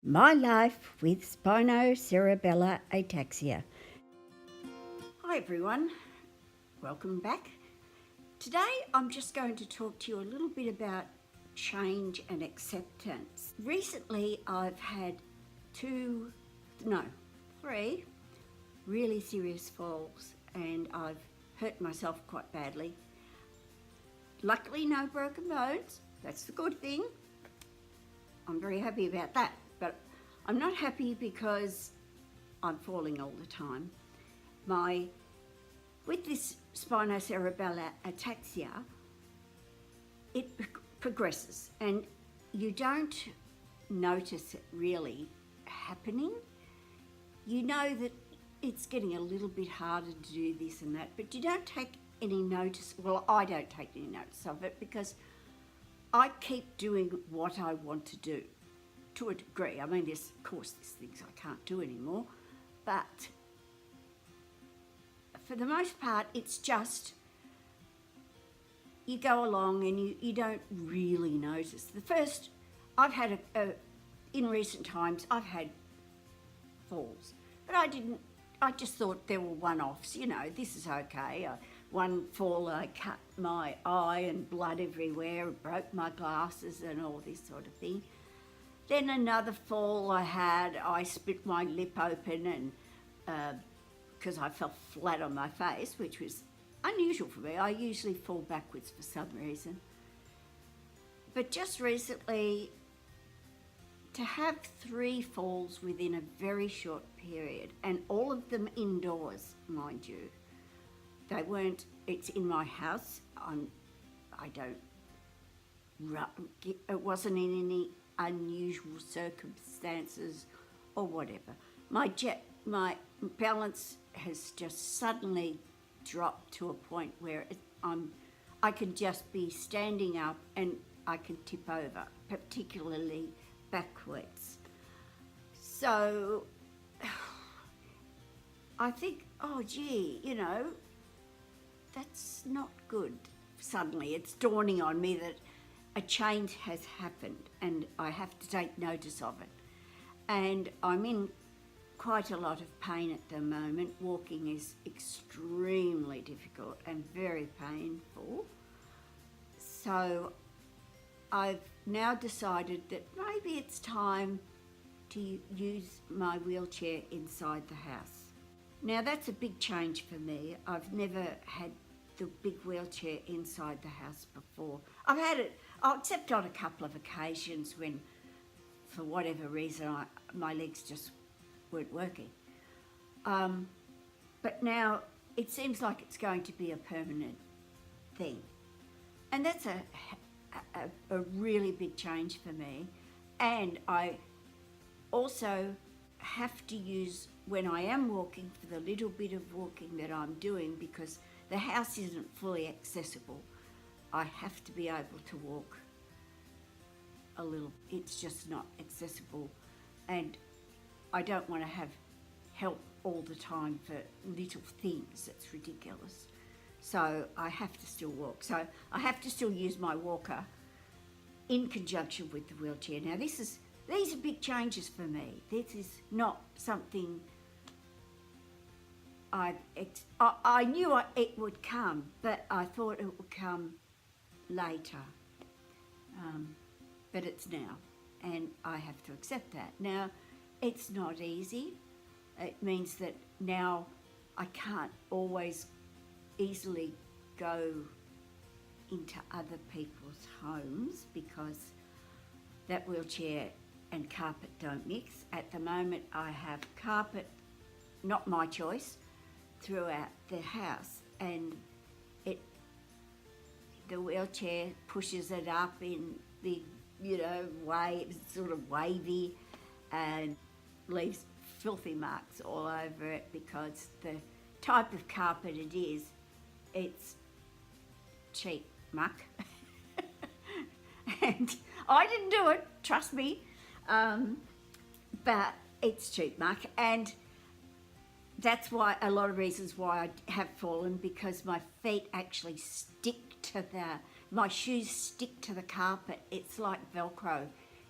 My Life with Spinocerebellar Ataxia. Hi everyone, welcome back. Today I'm just going to talk to you a little bit about change and acceptance. Recently I've had three really serious falls and I've hurt myself quite badly. Luckily no broken bones, that's the good thing. I'm very happy about that. But I'm not happy because I'm falling all the time. With this spinocerebellar ataxia, it progresses and you don't notice it really happening. You know that it's getting a little bit harder to do this and that, but you don't take any notice. Well, I don't take any notice of it because I keep doing what I want to do. To a degree. I mean, of course there's things I can't do anymore, but for the most part it's just you go along and you don't really notice. I've had in recent times I've had falls, but I just thought there were one-offs, this is okay. One fall I cut my eye and blood everywhere, broke my glasses and all this sort of thing. Then another fall I split my lip open and because I fell flat on my face, which was unusual for me. I usually fall backwards for some reason. But just recently, to have 3 falls within a very short period, and all of them indoors, mind you. It's in my house. It wasn't in any unusual circumstances or whatever. My balance has just suddenly dropped to a point where I can just be standing up and I can tip over, particularly backwards. So I think, oh gee, that's not good. Suddenly it's dawning on me that a change has happened and I have to take notice of it. And I'm in quite a lot of pain at the moment. Walking is extremely difficult and very painful. So I've now decided that maybe it's time to use my wheelchair inside the house. Now that's a big change for me. I've never had the big wheelchair inside the house before. I've had it, except on a couple of occasions when, for whatever reason, my legs just weren't working. But now it seems like it's going to be a permanent thing. And that's a really big change for me. And I also have to use, when I am walking, for the little bit of walking that I'm doing, because the house isn't fully accessible, I have to be able to walk a little. It's just not accessible, and I don't want to have help all the time for little things. It's ridiculous. So I have to still walk. So I have to still use my walker in conjunction with the wheelchair. Now these are big changes for me. This is not something I knew it would come, but I thought it would come later. But it's now, and I have to accept that. Now, it's not easy. It means that now I can't always easily go into other people's homes because that wheelchair and carpet don't mix. At the moment, I have carpet, not my choice, throughout the house, and the wheelchair pushes it up in big, sort of wavy, and leaves filthy marks all over it because the type of carpet it is, it's cheap muck. And I didn't do it, trust me, but it's cheap muck, and that's why a lot of reasons why I have fallen, because my feet actually stick to my shoes stick to the carpet. It's like Velcro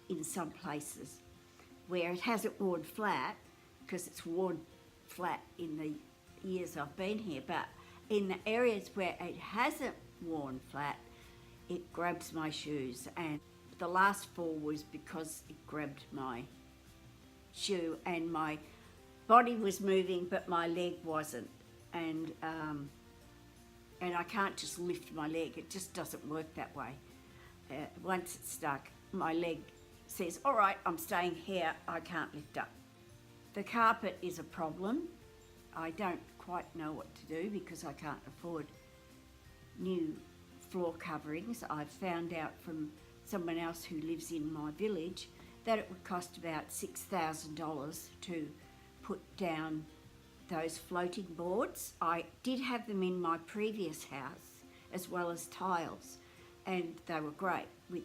in some places. where it hasn't worn flat, because it's worn flat in the years I've been here, but in the areas where it hasn't worn flat, it grabs my shoes. And the last fall was because it grabbed my shoe and my body was moving but my leg wasn't, and I can't just lift my leg. It just doesn't work that way. Once it's stuck, my leg says, all right, I'm staying here, I can't lift up. The carpet is a problem. I don't quite know what to do because I can't afford new floor coverings. I've found out from someone else who lives in my village that it would cost about $6,000 to put down those floating boards. I did have them in my previous house as well as tiles, and they were great with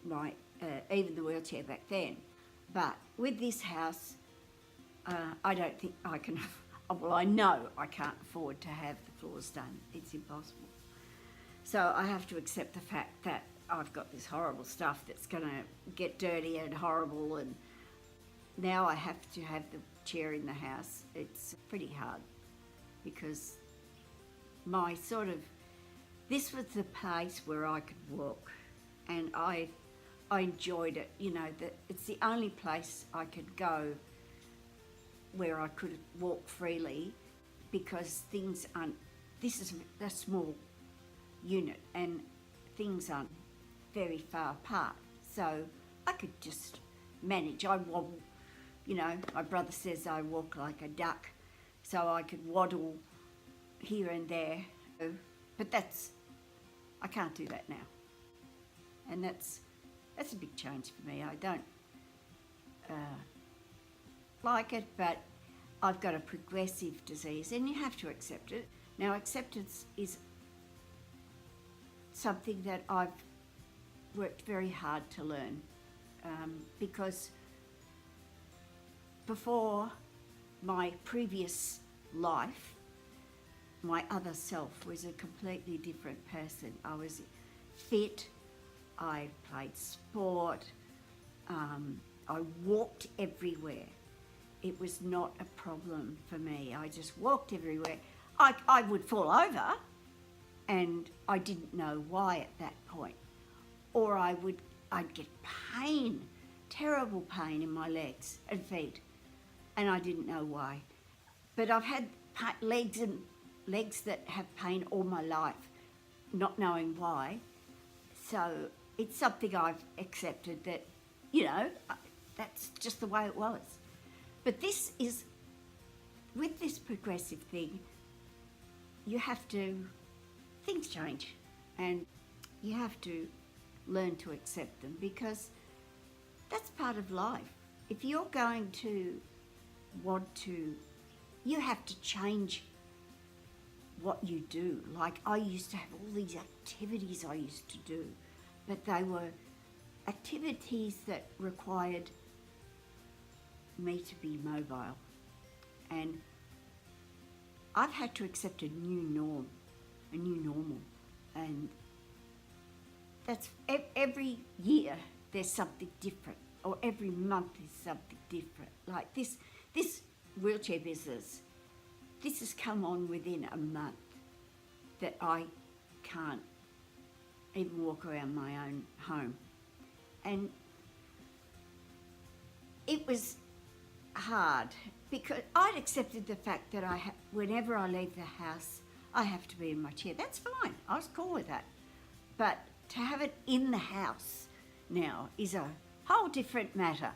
my even the wheelchair back then. But with this house, I don't think I can, well, I know I can't afford to have the floors done. It's impossible. So I have to accept the fact that I've got this horrible stuff that's going to get dirty and horrible, and now I have to have the chair in the house. It's pretty hard because this was the place where I could walk, and I enjoyed it. You know, that it's the only place I could go where I could walk freely, because things aren't, this is a small unit and things aren't very far apart, so I could just manage. I wobble, you know, my brother says I walk like a duck, so I could waddle here and there, but I can't do that now, and that's a big change for me. I don't like it, but I've got a progressive disease and you have to accept it. Now, acceptance is something that I've worked very hard to learn, because before my previous life, my other self was a completely different person. I was fit, I played sport, I walked everywhere. It was not a problem for me. I just walked everywhere. I would fall over and I didn't know why at that point. Or I'd get pain, terrible pain in my legs and feet, and I didn't know why. But I've had legs that have pain all my life, not knowing why. So it's something I've accepted that, you know, that's just the way it was. But with this progressive thing, things change, and you have to learn to accept them, because that's part of life. If you're going to you have to change what you do. Like, I used to have all these activities I used to do, but they were activities that required me to be mobile, and I've had to accept a new normal, and that's every year there's something different, or every month is something different. Like this wheelchair business, this has come on within a month that I can't even walk around my own home, and it was hard because I'd accepted the fact that whenever I leave the house, I have to be in my chair. That's fine. I was cool with that. But to have it in the house now is a whole different matter.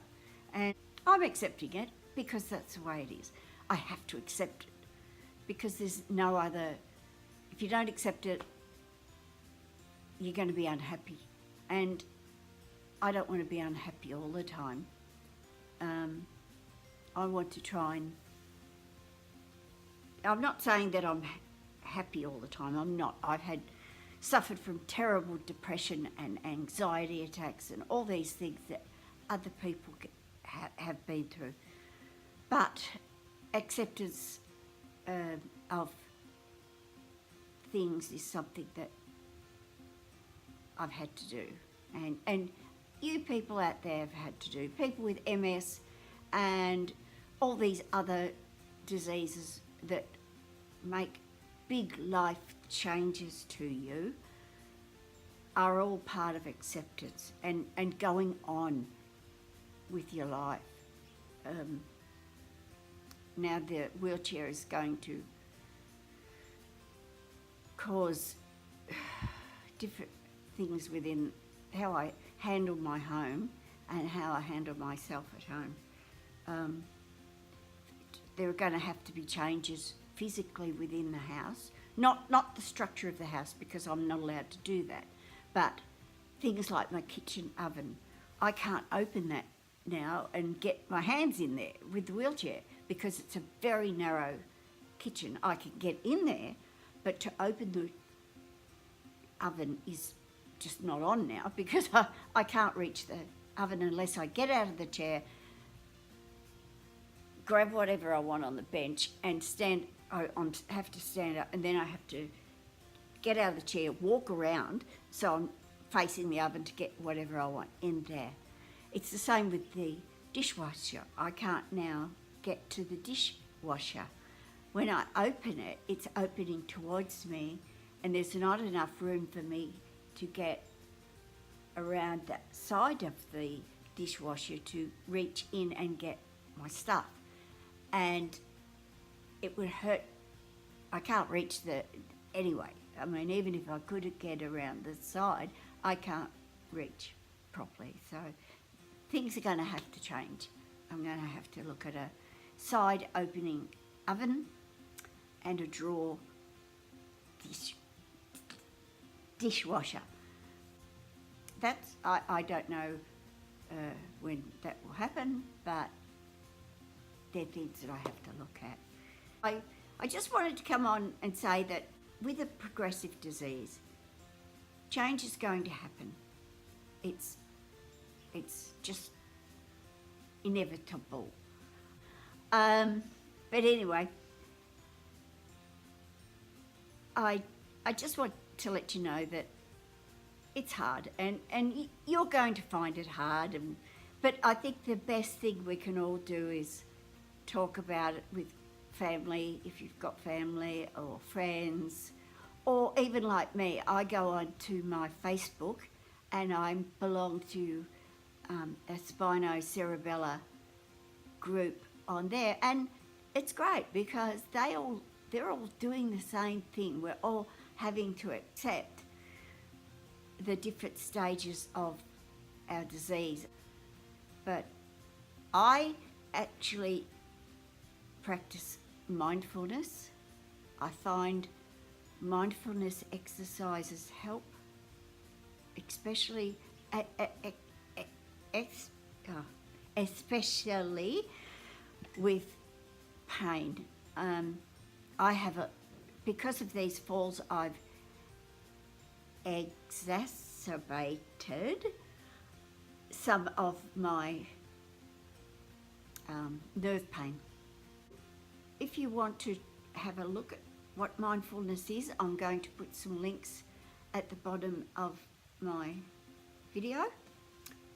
And I'm accepting it because that's the way it is. I have to accept it because there's no other. If you don't accept it, you're going to be unhappy. And I don't want to be unhappy all the time. I want to try and... I'm not saying that I'm happy all the time. I'm not. I've suffered from terrible depression and anxiety attacks and all these things that other people have been through. But acceptance of things is something that I've had to do. And you people out there have had to do, people with MS and all these other diseases that make big life changes to you, are all part of acceptance and going on with your life. Now the wheelchair is going to cause different things within how I handle my home and how I handle myself at home. There are going to have to be changes physically within the house, not the structure of the house, because I'm not allowed to do that, but things like my kitchen oven. I can't open that now and get my hands in there with the wheelchair because it's a very narrow kitchen. I can get in there, but to open the oven is just not on now because I can't reach the oven unless I get out of the chair, grab whatever I want on the bench and have to stand up, and then I have to get out of the chair, walk around so I'm facing the oven to get whatever I want in there. It's the same with the dishwasher. I can't now get to the dishwasher. When I open it, it's opening towards me and there's not enough room for me to get around that side of the dishwasher to reach in and get my stuff. And it would hurt. I can't reach anyway. I mean, even if I could get around the side, I can't reach properly. So things are going to have to change. I'm going to have to look at a side opening oven and a drawer dishwasher. I don't know when that will happen, but they're things that I have to look at. I just wanted to come on and say that with a progressive disease, change is going to happen. It's just inevitable. But anyway, I just want to let you know that it's hard and you're going to find it hard. But I think the best thing we can all do is talk about it with family, if you've got family or friends, or even like me, I go on to my Facebook and I belong to a Spinocerebellar group on there, and it's great because they're all doing the same thing. We're all having to accept the different stages of our disease. But I actually practice mindfulness. I find mindfulness exercises help, especially with pain. Because of these falls, I've exacerbated some of my nerve pain. If you want to have a look at what mindfulness is, I'm going to put some links at the bottom of my video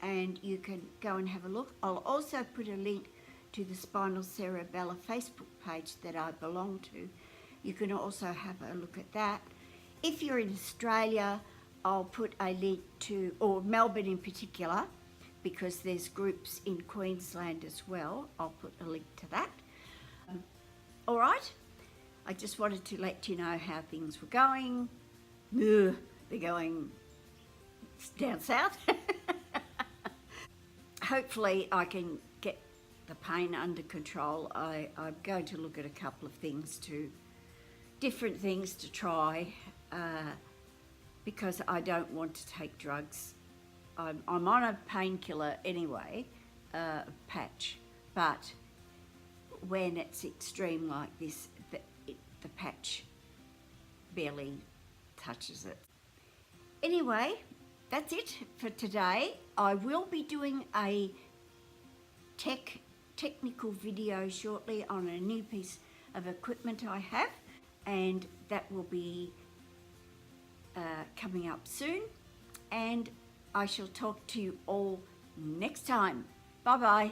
and you can go and have a look. I'll also put a link to the Spinocerebellar Facebook page that I belong to. You can also have a look at that. If you're in Australia, I'll put a link to, or Melbourne in particular, because there's groups in Queensland as well. I'll put a link to that. All right, I just wanted to let you know how things were going. They're going down south. Hopefully I can get the pain under control. I'm going to look at a couple of different things to try because I don't want to take drugs. I'm on a painkiller anyway, patch, but when it's extreme like this, the patch barely touches it. Anyway, that's it for today. I will be doing a technical video shortly on a new piece of equipment I have, and that will be coming up soon. And I shall talk to you all next time. Bye bye.